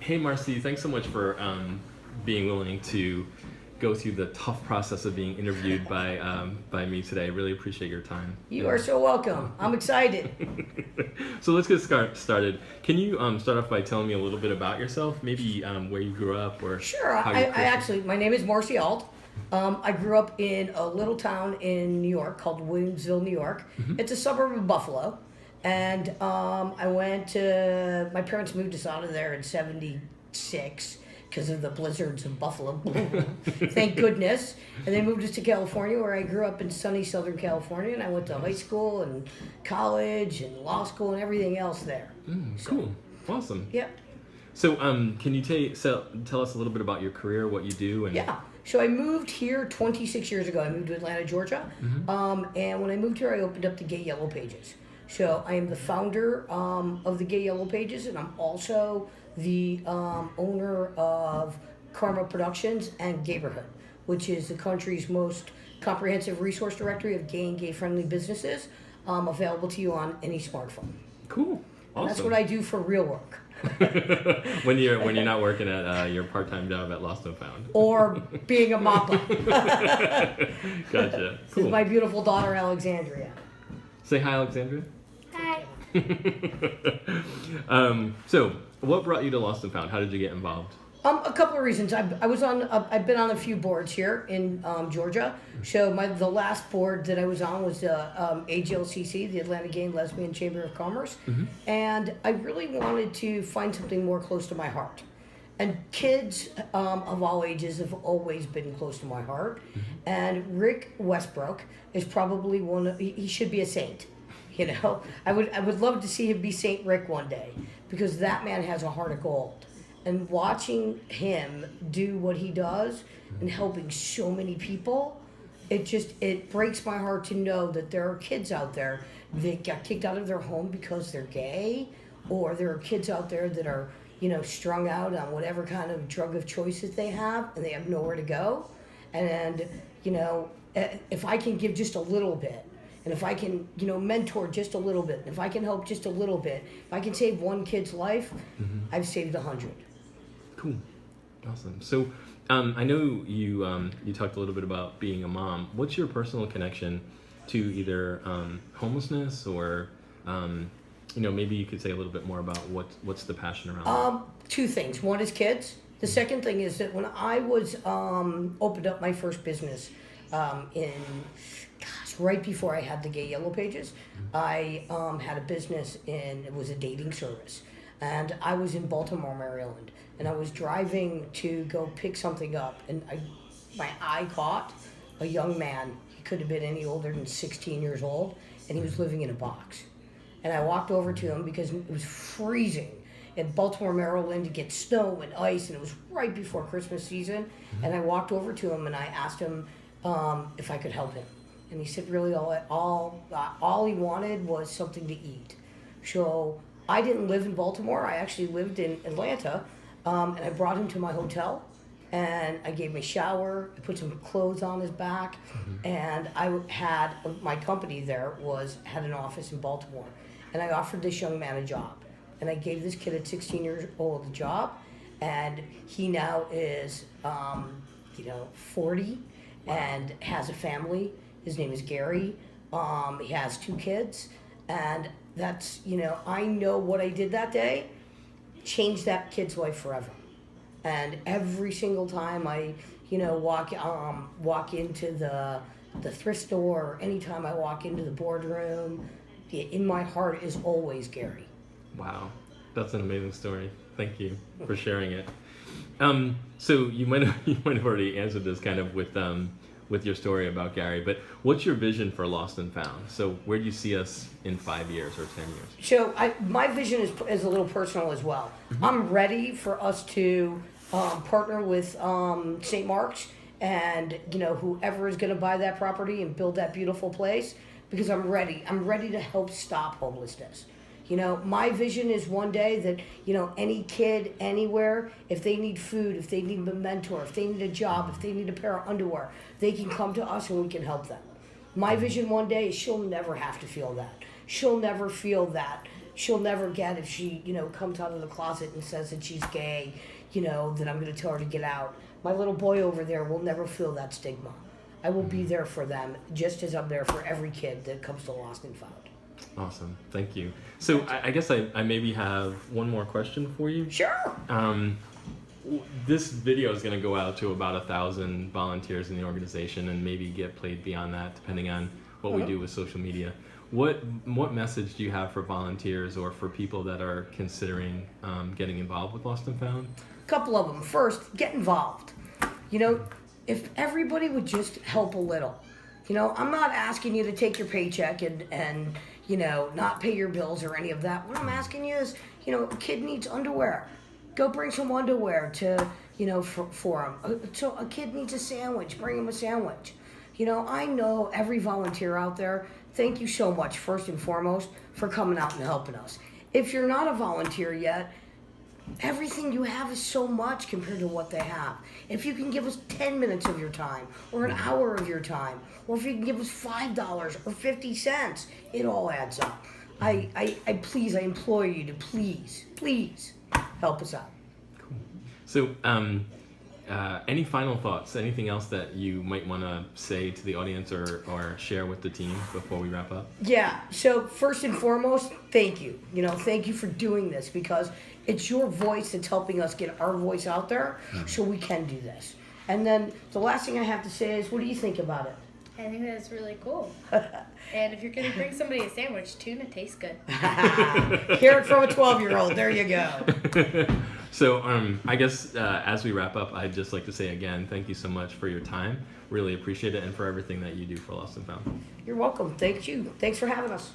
Hey, Marci, thanks so much for being willing to go through the tough process of being interviewed by me today. I really appreciate your time. You are so welcome. I'm excited. So let's get started. Can you start off by telling me a little bit about yourself? Maybe where you grew up or Sure. how I you actually, my name is Marci Alt. I grew up in a little town in New York called Williamsville, New York. It's a suburb of Buffalo. And my parents moved us out of there in 76 because of the blizzards of Buffalo. Thank goodness. And they moved us to California, where I grew up in sunny Southern California. And I went to high school and college and law school and everything else there. Cool. Awesome. Yeah. So can you tell us a little bit about your career, what you do? And Yeah. So I moved here 26 years ago. I moved to Atlanta, Georgia. And when I moved here, I opened up the Gay Yellow Pages. So I am the founder of the Gay Yellow Pages, and I'm also the owner of Karma Productions and Gayborhood, which is the country's most comprehensive resource directory of gay and gay-friendly businesses, available to you on any smartphone. Cool. Awesome. And that's what I do for real work. when you're not working at your part-time job at Lost and Found. Or being a moppa. Gotcha. This Cool. is my beautiful daughter, Alexandria. Say hi, Alexandria. Hi. So, what brought you to Lost and Found? How did you get involved? A couple of reasons. I've been on a few boards here in Georgia. So the last board that I was on was AGLCC, the Atlanta Gay and Lesbian Chamber of Commerce, and I really wanted to find something more close to my heart. And kids of all ages have always been close to my heart. And Rick Westbrook is probably he should be a saint. You know, I would love to see him be Saint Rick one day, because that man has a heart of gold. And watching him do what he does and helping so many people, it breaks my heart to know that there are kids out there that got kicked out of their home because they're gay, or there are kids out there that are, strung out on whatever kind of drug of choice that they have, and they have nowhere to go. And, if I can give just a little bit, and if I can, mentor just a little bit, if I can help just a little bit, if I can save one kid's life, I've saved 100. Cool. Awesome. So, I know you talked a little bit about being a mom. What's your personal connection to either homelessness or, maybe you could say a little bit more about what's the passion around that? Two things. One is kids. The second thing is that when I was opened up my first business right before I had the Gay Yellow Pages, I had a business it was a dating service. And I was in Baltimore, Maryland, and I was driving to go pick something up, and my eye caught a young man. He couldn't have been any older than 16 years old, and he was living in a box. And I walked over to him because it was freezing. In Baltimore, Maryland, it gets snow and ice, and it was right before Christmas season. And I walked over to him and I asked him if I could help him. And he said really all he wanted was something to eat. So I didn't live in Baltimore. I actually lived in Atlanta, and I brought him to my hotel, and I gave him a shower. I put some clothes on his back, and I had my company there had an office in Baltimore, and I offered this young man a job, and I gave this kid at 16 years old a job, and he now is 40 and has a family. His name is Gary. He has 2 kids, and that's, I know what I did that day changed that kid's life forever. And every single time I, walk into the thrift store, or anytime I walk into the boardroom, in my heart is always Gary. Wow, that's an amazing story. Thank you for sharing it. So you might have already answered this kind of with your story about Gary, but what's your vision for Lost and Found? So where do you see us in 5 years or 10 years? So my vision is a little personal as well. I'm ready for us to partner with St. Mark's and whoever is going to buy that property and build that beautiful place, because I'm ready. I'm ready to help stop homelessness. My vision is one day that, any kid anywhere, if they need food, if they need a mentor, if they need a job, if they need a pair of underwear, they can come to us and we can help them. My vision one day is she'll never have to feel that. She'll never feel that she'll never get if she, comes out of the closet and says that she's gay, that I'm going to tell her to get out. My little boy over there will never feel that stigma. I will be there for them just as I'm there for every kid that comes to Lost and Found. Awesome. Thank you. So I guess I maybe have one more question for you. Sure. This video is going to go out to about 1,000 volunteers in the organization and maybe get played beyond that depending on what we do with social media. What message do you have for volunteers or for people that are considering getting involved with Lost and Found? A couple of them. First, get involved. If everybody would just help a little. I'm not asking you to take your paycheck and not pay your bills or any of that. What I'm asking you is, a kid needs underwear. Go bring some underwear to, for him. So a kid needs a sandwich. Bring him a sandwich. I know every volunteer out there, thank you so much, first and foremost, for coming out and helping us. If you're not a volunteer yet, everything you have is so much compared to what they have. If you can give us 10 minutes of your time, or an hour of your time, or if you can give us $5 or 50 cents, it all adds up. I implore you to please help us out. Cool. So, any final thoughts? Anything else that you might want to say to the audience or share with the team before we wrap up? Yeah. So first and foremost, thank you. Thank you for doing this because it's your voice that's helping us get our voice out there so we can do this. And then the last thing I have to say is, what do you think about it? I think that's really cool. And if you're going to bring somebody a sandwich, tuna tastes good. Hear it from a 12-year-old. There you go. So I guess as we wrap up, I'd just like to say again, thank you so much for your time. Really appreciate it and for everything that you do for Lost and Found. You're welcome. Thank you. Thanks for having us.